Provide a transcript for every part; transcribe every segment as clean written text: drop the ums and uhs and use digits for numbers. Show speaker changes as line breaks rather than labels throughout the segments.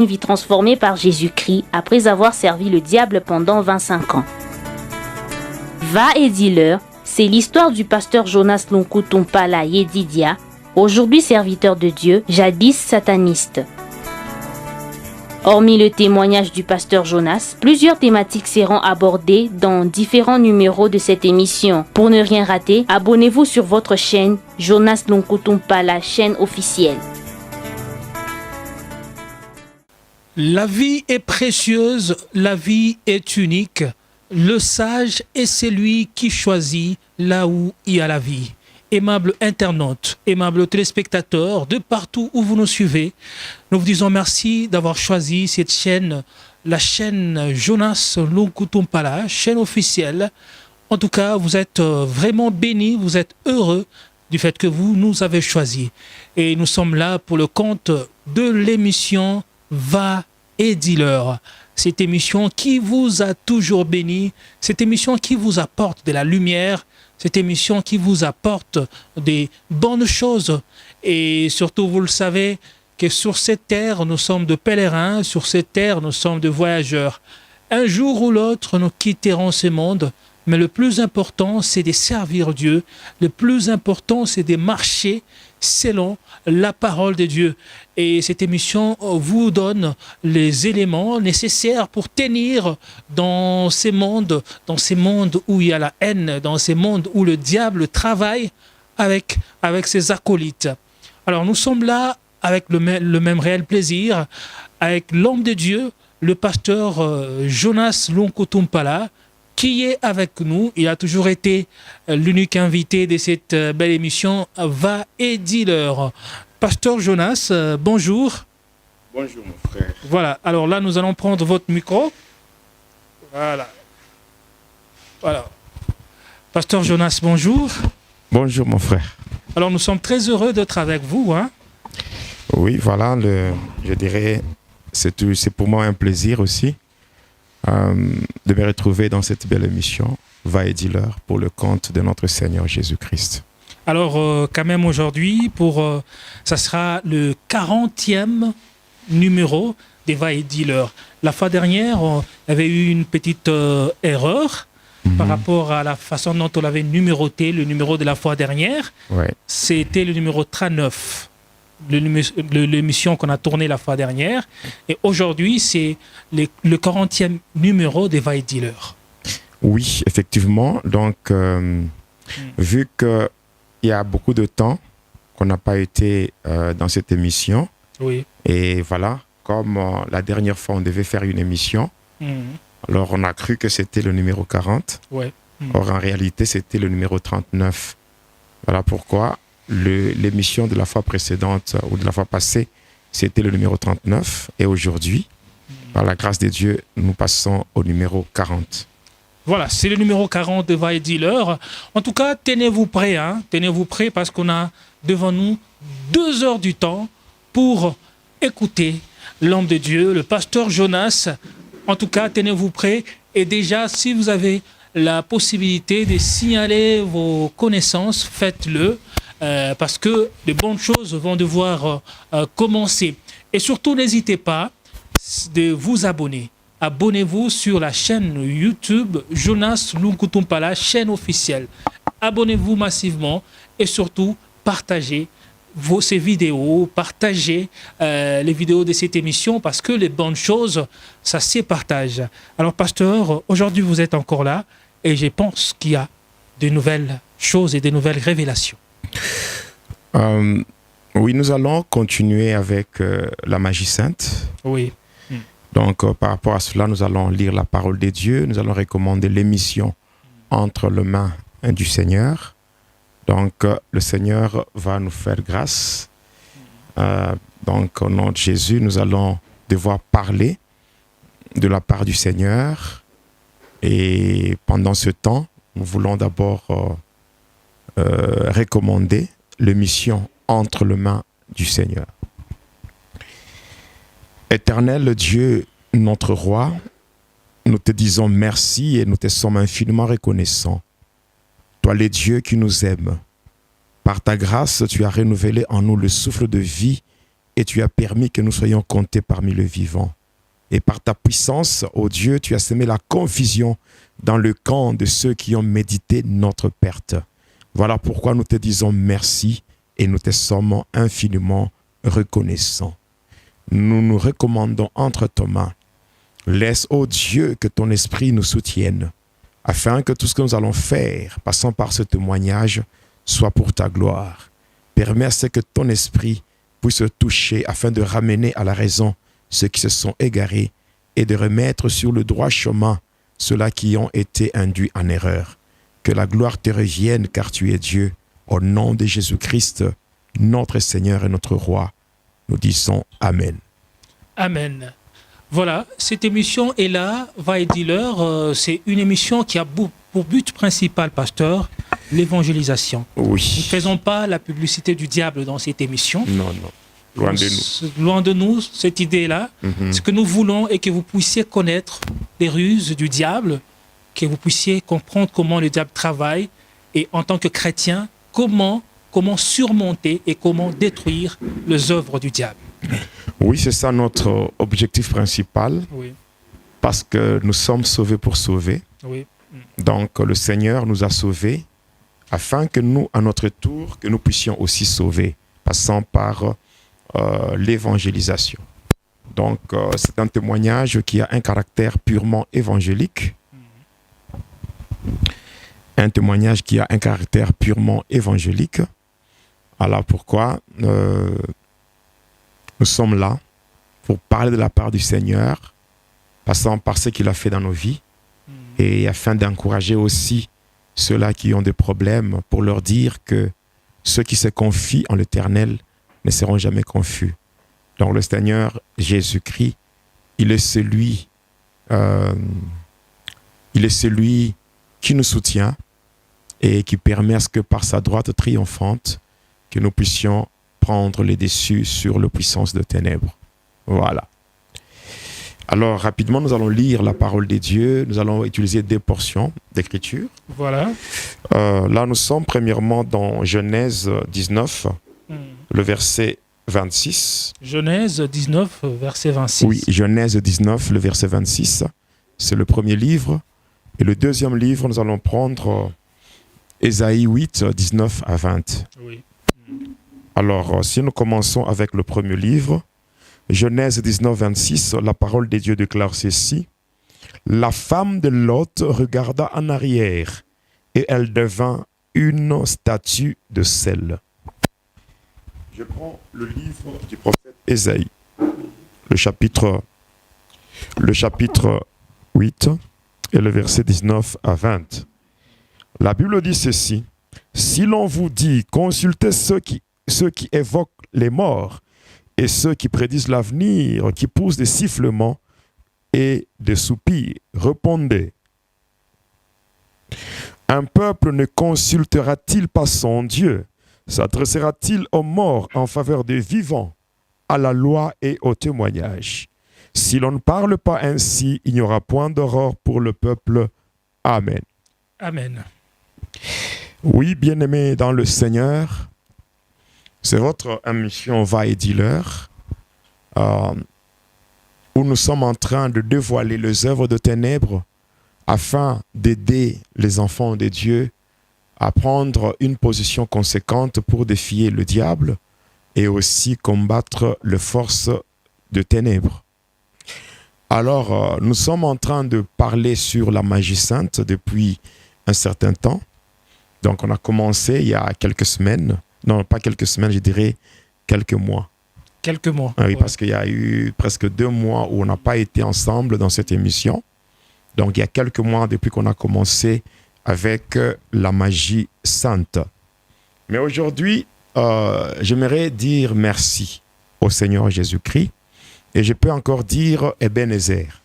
Une vie transformée par Jésus-Christ après avoir servi le diable pendant 25 ans. Va et dis-leur, c'est l'histoire du pasteur Jonas Lonkutumpala Yedidia, aujourd'hui serviteur de Dieu, jadis sataniste. Hormis le témoignage du pasteur Jonas, plusieurs thématiques seront abordées dans différents numéros de cette émission. Pour ne rien rater, abonnez-vous sur votre chaîne Jonas Lonkutumpala, chaîne officielle.
La vie est précieuse, la vie est unique. Le sage est celui qui choisit là où il y a la vie. Aimables internautes, aimables téléspectateurs, de partout où vous nous suivez, nous vous disons merci d'avoir choisi cette chaîne, la chaîne Jonas Lonkutumpala, chaîne officielle. En tout cas, vous êtes vraiment bénis, vous êtes heureux du fait que vous nous avez choisis. Et nous sommes là pour le compte de l'émission Va et dis-leur. Cette émission qui vous a toujours béni, cette émission qui vous apporte de la lumière, cette émission qui vous apporte des bonnes choses. Et surtout, vous le savez, que sur cette terre, nous sommes de pèlerins, sur cette terre, nous sommes de voyageurs. Un jour ou l'autre, nous quitterons ce monde, mais le plus important, c'est de servir Dieu. Le plus important, c'est de marcher selon la parole de Dieu. Et cette émission vous donne les éléments nécessaires pour tenir dans ces mondes où il y a la haine, dans ces mondes où le diable travaille avec ses acolytes. Alors nous sommes là avec le même réel plaisir, avec l'homme de Dieu, le pasteur Jonas Lonkutumpala, qui est avec nous. Il a toujours été l'unique invité de cette belle émission Va et dis-leur. Pasteur Jonas, bonjour.
Bonjour mon frère.
Voilà, alors là nous allons prendre votre micro. Voilà. Pasteur Jonas, bonjour.
Bonjour mon frère.
Alors nous sommes très heureux d'être avec vous.
Oui, voilà, je dirais, c'est pour moi un plaisir aussi de me retrouver dans cette belle émission Va et dis-leur pour le compte de notre Seigneur Jésus-Christ.
Alors, quand même aujourd'hui, ça sera le 40e numéro des Va et dis-leur. La fois dernière, il y avait eu une petite erreur par rapport à la façon dont on avait numéroté le numéro de la fois dernière.
Ouais.
C'était le numéro 39, l'émission qu'on a tournée la fois dernière. Et aujourd'hui, c'est le 40e numéro des Va et dis-leur.
Oui, effectivement. Donc, vu qu'il y a beaucoup de temps qu'on n'a pas été dans cette émission,
oui.
Et voilà, comme la dernière fois, on devait faire une émission, alors on a cru que c'était le numéro 40.
Ouais.
Or, en réalité, c'était le numéro 39. Voilà pourquoi l'émission de la fois précédente ou de la fois passée, c'était le numéro 39. Et aujourd'hui, par la grâce de Dieu, nous passons au numéro 40.
Voilà, c'est le numéro 40 de Va et dis-leur. En tout cas, tenez-vous prêts, tenez-vous prêts parce qu'on a devant nous 2 heures du temps pour écouter l'homme de Dieu, le pasteur Jonas. En tout cas, tenez-vous prêts. Et déjà, si vous avez la possibilité de signaler vos connaissances, faites-le. Parce que de bonnes choses vont devoir commencer. Et surtout, n'hésitez pas de vous abonner. Abonnez-vous sur la chaîne YouTube Jonas Lonkutumpala, chaîne officielle. Abonnez-vous massivement et surtout partagez ces vidéos, partagez les vidéos de cette émission parce que les bonnes choses, ça se partage. Alors pasteur, aujourd'hui vous êtes encore là et je pense qu'il y a de nouvelles choses et de nouvelles révélations.
Oui, nous allons continuer avec la magie sainte.
Oui.
Donc, par rapport à cela, nous allons lire la parole de Dieu. Nous allons recommander l'émission Entre les mains du Seigneur. Donc, le Seigneur va nous faire grâce. Donc, au nom de Jésus, nous allons devoir parler de la part du Seigneur. Et pendant ce temps, nous voulons d'abord recommander l'émission Entre les mains du Seigneur. Éternel Dieu, notre roi, nous te disons merci et nous te sommes infiniment reconnaissants. Toi, le Dieu qui nous aime, par ta grâce, tu as renouvelé en nous le souffle de vie et tu as permis que nous soyons comptés parmi les vivants. Et par ta puissance, ô Dieu, tu as semé la confusion dans le camp de ceux qui ont médité notre perte. Voilà pourquoi nous te disons merci et nous te sommes infiniment reconnaissants. Nous nous recommandons entre tes mains. Laisse, ô Dieu, que ton esprit nous soutienne, afin que tout ce que nous allons faire, passant par ce témoignage, soit pour ta gloire. Permets à ce que ton esprit puisse toucher afin de ramener à la raison ceux qui se sont égarés et de remettre sur le droit chemin ceux-là qui ont été induits en erreur. Que la gloire te revienne car tu es Dieu. Au nom de Jésus-Christ, notre Seigneur et notre Roi, nous disons Amen.
Amen. Voilà, cette émission est là, Va et dis-leur. C'est une émission qui a pour but principal, pasteur, l'évangélisation.
Oui.
Nous ne faisons pas la publicité du diable dans cette émission.
Non, non. Loin de nous.
Loin de nous, cette idée-là. Ce que nous voulons est que vous puissiez connaître les ruses du diable, que vous puissiez comprendre comment le diable travaille et en tant que chrétien, comment surmonter et comment détruire les œuvres du diable.
Oui, c'est ça notre objectif principal.
Oui.
Parce que nous sommes sauvés pour sauver.
Oui.
Donc le Seigneur nous a sauvés afin que nous, à notre tour, que nous puissions aussi sauver, passant par l'évangélisation. Donc c'est un témoignage qui a un caractère purement évangélique. Un témoignage qui a un caractère purement évangélique. Alors pourquoi nous sommes là pour parler de la part du Seigneur, passant par ce qu'il a fait dans nos vies, et afin d'encourager aussi ceux-là qui ont des problèmes, pour leur dire que ceux qui se confient en l'Éternel ne seront jamais confus. Donc le Seigneur Jésus-Christ, il est celui qui nous soutient et qui permet à ce que par sa droite triomphante, que nous puissions prendre les dessus sur la puissance de ténèbres. Voilà. Alors, rapidement, nous allons lire la parole de Dieu. Nous allons utiliser des portions d'écriture.
Voilà.
Là, nous sommes premièrement dans Genèse 19, le verset 26.
Genèse 19, verset 26.
Oui, Genèse 19, le verset 26. C'est le premier livre. Et le deuxième livre, nous allons prendre Ésaïe 8, 19 à 20.
Oui.
Alors, si nous commençons avec le premier livre, Genèse 19, 26, la parole de Dieu déclare ceci. La femme de Lot regarda en arrière et elle devint une statue de sel. Je prends le livre du prophète Ésaïe, le chapitre 8 et le verset 19 à 20. La Bible dit ceci. Si l'on vous dit, consultez ceux qui évoquent les morts, et ceux qui prédisent l'avenir, qui poussent des sifflements et des soupirs, répondez. Un peuple ne consultera-t-il pas son Dieu? S'adressera-t-il aux morts en faveur des vivants, à la loi et au témoignage? Si l'on ne parle pas ainsi, il n'y aura point d'aurore pour le peuple. Amen.
Amen.
Oui, bien-aimés dans le Seigneur, c'est votre émission Va et dis-leur, où nous sommes en train de dévoiler les œuvres de ténèbres afin d'aider les enfants de Dieu à prendre une position conséquente pour défier le diable et aussi combattre les forces de ténèbres. Alors, nous sommes en train de parler sur la magie sainte depuis un certain temps. Donc, on a commencé il y a quelques semaines. Non, pas quelques semaines, je dirais quelques mois.
Quelques mois.
Oui, parce qu'il y a eu presque 2 mois où on n'a pas été ensemble dans cette émission. Donc, il y a quelques mois depuis qu'on a commencé avec la magie sainte. Mais aujourd'hui, j'aimerais dire merci au Seigneur Jésus-Christ. Et je peux encore dire Ebenezer.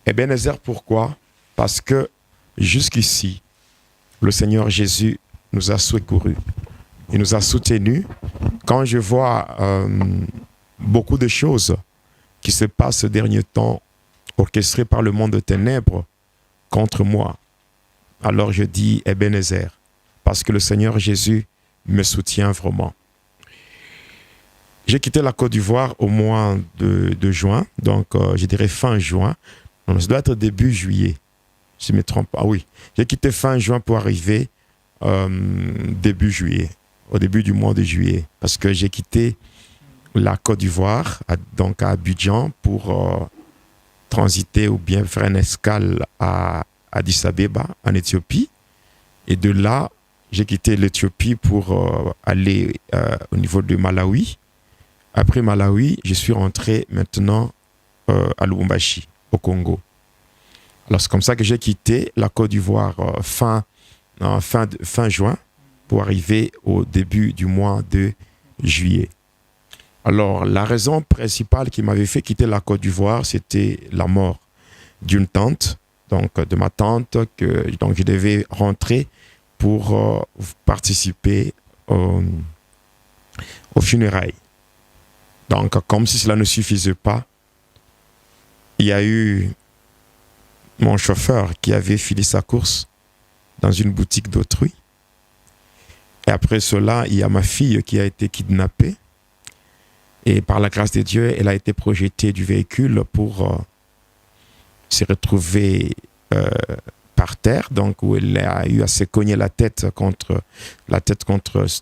Ebenezer, pourquoi? Parce que jusqu'ici, le Seigneur Jésus nous a secourus. Il nous a soutenus. Quand je vois beaucoup de choses qui se passent ces derniers temps, orchestrées par le monde de ténèbres contre moi, alors je dis Ebenezer, parce que le Seigneur Jésus me soutient vraiment. J'ai quitté la Côte d'Ivoire au mois de juin, donc je dirais fin juin. Donc, ça doit être début juillet, si je ne me trompe pas. Ah oui, j'ai quitté fin juin pour arriver début juillet, au début du mois de juillet, parce que j'ai quitté la Côte d'Ivoire, donc à Abidjan, pour transiter ou bien faire une escale à Addis Abeba, en Éthiopie. Et de là, j'ai quitté l'Éthiopie pour aller au niveau de Malawi. Après Malawi, je suis rentré maintenant à Lubumbashi, au Congo. Alors, c'est comme ça que j'ai quitté la Côte d'Ivoire fin juin pour arriver au début du mois de juillet. Alors, la raison principale qui m'avait fait quitter la Côte d'Ivoire, c'était la mort d'une tante, donc de ma tante, donc je devais rentrer pour participer aux funérailles. Donc, comme si cela ne suffisait pas, il y a eu mon chauffeur qui avait filé sa course dans une boutique d'autrui. Et après cela, il y a ma fille qui a été kidnappée. Et par la grâce de Dieu, elle a été projetée du véhicule pour se retrouver par terre, donc où elle a eu à se cogner la tête contre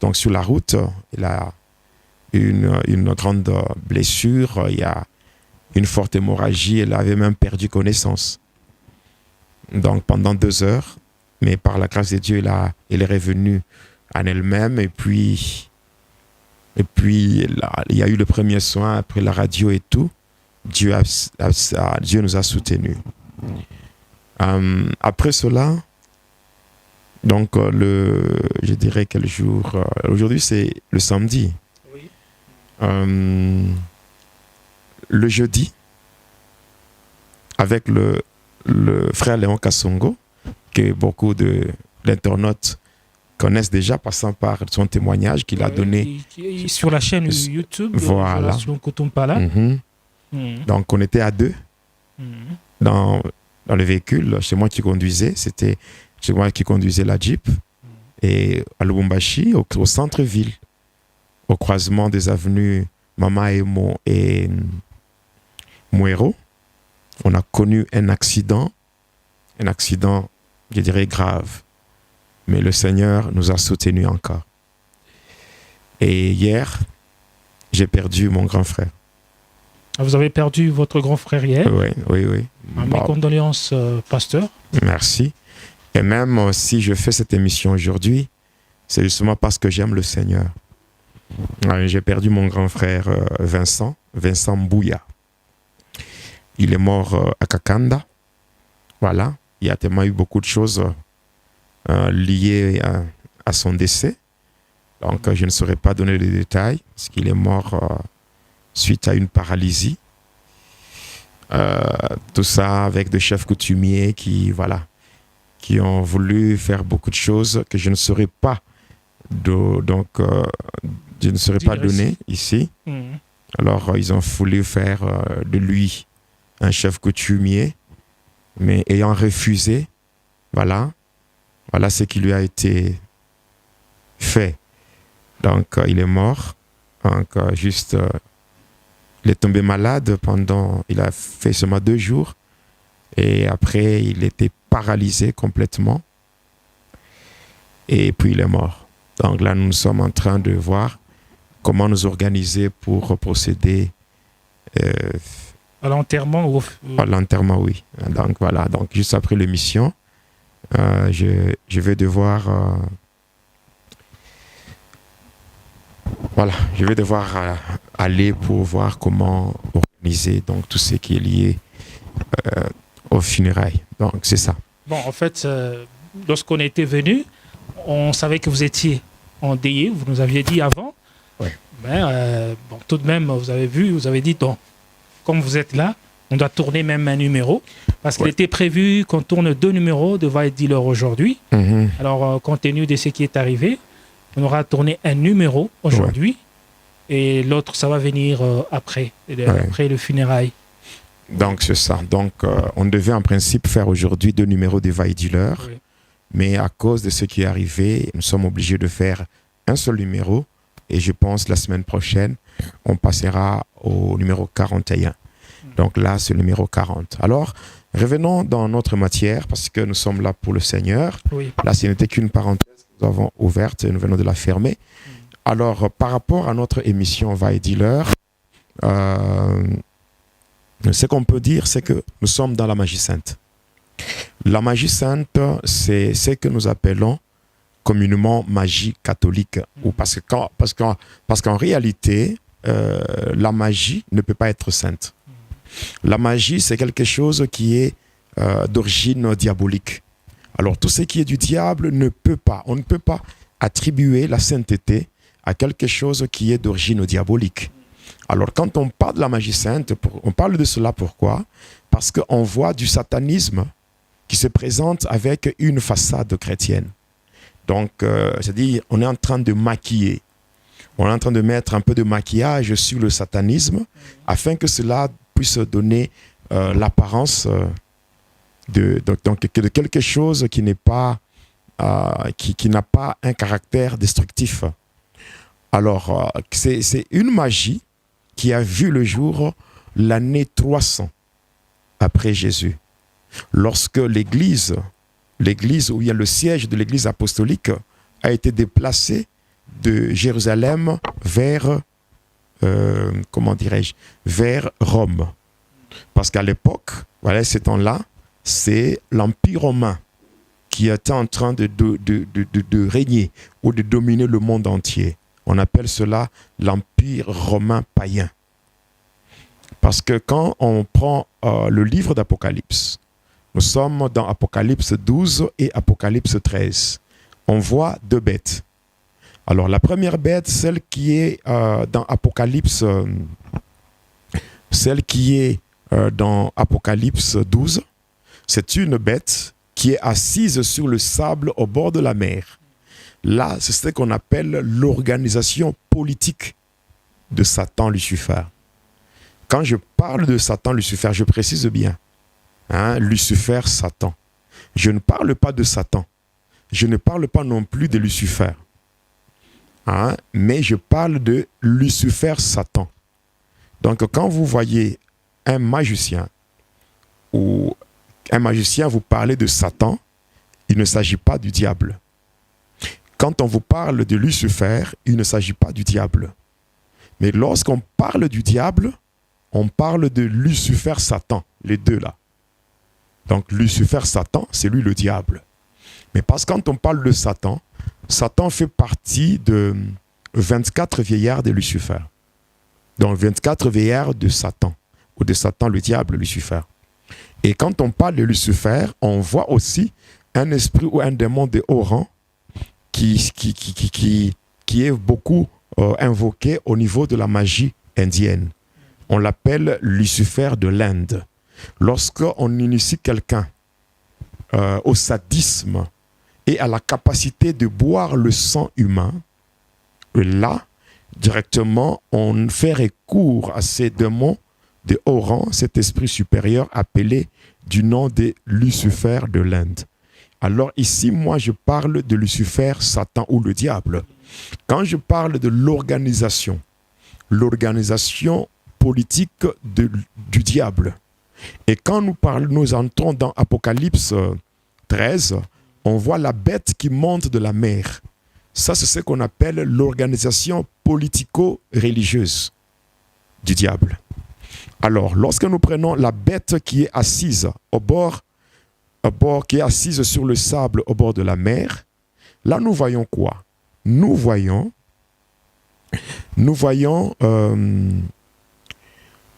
donc sur la route. Elle a une grande blessure, il y a une forte hémorragie, elle avait même perdu connaissance. Donc pendant 2 heures, mais par la grâce de Dieu, elle est revenue en elle-même et puis là, il y a eu le premier soin, après la radio et tout. Dieu nous a soutenus. Après cela, donc je dirais quel jour aujourd'hui c'est le samedi. Oui. Le jeudi, avec le frère Léon Kassongo, que beaucoup d'internautes connaissent déjà, passant par son témoignage qu'il a donné
sur la chaîne YouTube.
Voilà. Donc on était à 2 dans le véhicule. C'est moi qui conduisais, c'est moi qui conduisais la Jeep. Et à Lubumbashi, au centre-ville, au croisement des avenues Mama Emo et Muero, on a connu un accident, je dirais grave. Mais le Seigneur nous a soutenus encore. Et hier, j'ai perdu mon grand frère.
Vous avez perdu votre grand frère hier?
Oui.
Mes condoléances, pasteur.
Merci. Et même si je fais cette émission aujourd'hui, c'est justement parce que j'aime le Seigneur. J'ai perdu mon grand frère Vincent Mbouya. Il est mort à Kakanda. Voilà. Il y a tellement eu beaucoup de choses liées à son décès. Donc, je ne saurais pas donner les détails, parce qu'il est mort suite à une paralysie. Tout ça avec des chefs coutumiers qui ont voulu faire beaucoup de choses que je ne saurais pas donner ici. Alors, ils ont voulu faire de lui un chef coutumier, mais ayant refusé, voilà ce qui lui a été fait. Donc, il est mort. Donc, il est tombé malade il a fait seulement 2 jours. Et après, il était paralysé complètement. Et puis, il est mort. Donc là, nous sommes en train de voir comment nous organiser pour procéder
à l'enterrement.
À l'enterrement, oui. Donc, voilà. Donc, juste après l'émission, je vais devoir... je vais devoir aller pour voir comment organiser donc, tout ce qui est lié aux funérailles. Donc, c'est ça.
Bon, en fait, lorsqu'on était venu, on savait que vous étiez endeuillé, vous nous aviez dit avant.
Oui.
Mais tout de même, vous avez dit, donc, comme vous êtes là, on doit tourner même un numéro. Parce qu'il était prévu qu'on tourne 2 numéros de Va et Dealer aujourd'hui.
Mm-hmm.
Alors, compte tenu de ce qui est arrivé, on aura tourné un numéro aujourd'hui. Et l'autre, ça va venir après le funérail.
Donc, c'est ça. Donc, on devait en principe faire aujourd'hui 2 numéros de Va et Dealer. Oui. Mais à cause de ce qui est arrivé, nous sommes obligés de faire un seul numéro Et je pense la semaine prochaine, on passera au numéro 41. Donc là, c'est le numéro 40. Alors, revenons dans notre matière, parce que nous sommes là pour le Seigneur.
Oui.
Là, ce n'était qu'une parenthèse que nous avons ouverte et nous venons de la fermer. Alors, par rapport à notre émission Va et Dealer, ce qu'on peut dire, c'est que nous sommes dans la magie sainte. La magie sainte, c'est ce que nous appelons communément magie catholique. Ou parce qu'en réalité, la magie ne peut pas être sainte. La magie, c'est quelque chose qui est d'origine diabolique. Alors, tout ce qui est du diable on ne peut pas attribuer la sainteté à quelque chose qui est d'origine diabolique. Alors, quand on parle de la magie sainte, on parle de cela pourquoi? Parce qu'on voit du satanisme qui se présente avec une façade chrétienne. Donc, c'est-à-dire, on est en train de maquiller. On est en train de mettre un peu de maquillage sur le satanisme afin que cela puisse donner l'apparence de quelque chose qui n'est pas, qui n'a pas un caractère destructif. Alors, c'est une magie qui a vu le jour l'année 300 après Jésus. Lorsque l'église où il y a le siège de l'église apostolique a été déplacé de Jérusalem vers, vers Rome. Parce qu'à l'époque, voilà, ces temps-là, c'est l'Empire romain qui était en train de régner ou de dominer le monde entier. On appelle cela l'Empire romain païen. Parce que quand on prend le livre d'Apocalypse, nous sommes dans Apocalypse 12 et Apocalypse 13. On voit deux bêtes. Alors la première bête, celle qui est dans Apocalypse, dans Apocalypse 12, c'est une bête qui est assise sur le sable au bord de la mer. Là, c'est ce qu'on appelle l'organisation politique de Satan Lucifer. Quand je parle de Satan Lucifer, je précise bien, Lucifer, Satan. Je ne parle pas de Satan. Je ne parle pas non plus de Lucifer. Mais je parle de Lucifer, Satan. Donc, quand vous voyez un magicien ou un magicien vous parler de Satan, il ne s'agit pas du diable. Quand on vous parle de Lucifer, il ne s'agit pas du diable. Mais lorsqu'on parle du diable, on parle de Lucifer, Satan, les deux là. Donc Lucifer, Satan, c'est lui le diable. Mais parce que quand on parle de Satan, Satan fait partie de 24 vieillards de Lucifer. Donc 24 vieillards de Satan, ou de Satan le diable, Lucifer. Et quand on parle de Lucifer, on voit aussi un esprit ou un démon de haut rang qui est beaucoup invoqué au niveau de la magie indienne. On l'appelle Lucifer de l'Inde. Lorsqu'on initie quelqu'un au sadisme et à la capacité de boire le sang humain, là, directement, on fait recours à ces démons de haut rang, cet esprit supérieur appelé du nom de Lucifer de l'Inde. Alors ici, moi, je parle de Lucifer, Satan ou le diable. Quand je parle de l'organisation politique du diable, et quand nous entrons dans Apocalypse 13, on voit la bête qui monte de la mer. Ça, c'est ce qu'on appelle l'organisation politico-religieuse du diable. Alors, lorsque nous prenons la bête qui est assise qui est assise sur le sable au bord de la mer, là, nous voyons quoi? Nous voyons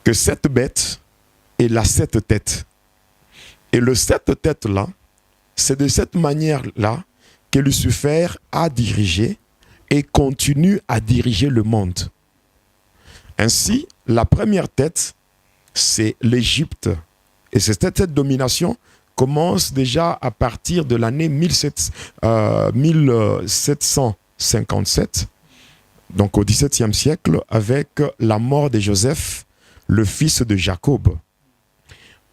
que cette bête est la 7 têtes. Et le 7 têtes-là, c'est de cette manière-là que Lucifer a dirigé et continue à diriger le monde. Ainsi, la première tête, c'est l'Égypte. Et cette domination commence déjà à partir de l'année 1757, donc au XVIIe siècle, avec la mort de Joseph, le fils de Jacob.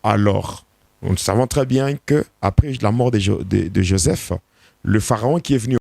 Alors, nous savons très bien qu'après la mort de Joseph, le pharaon qui est venu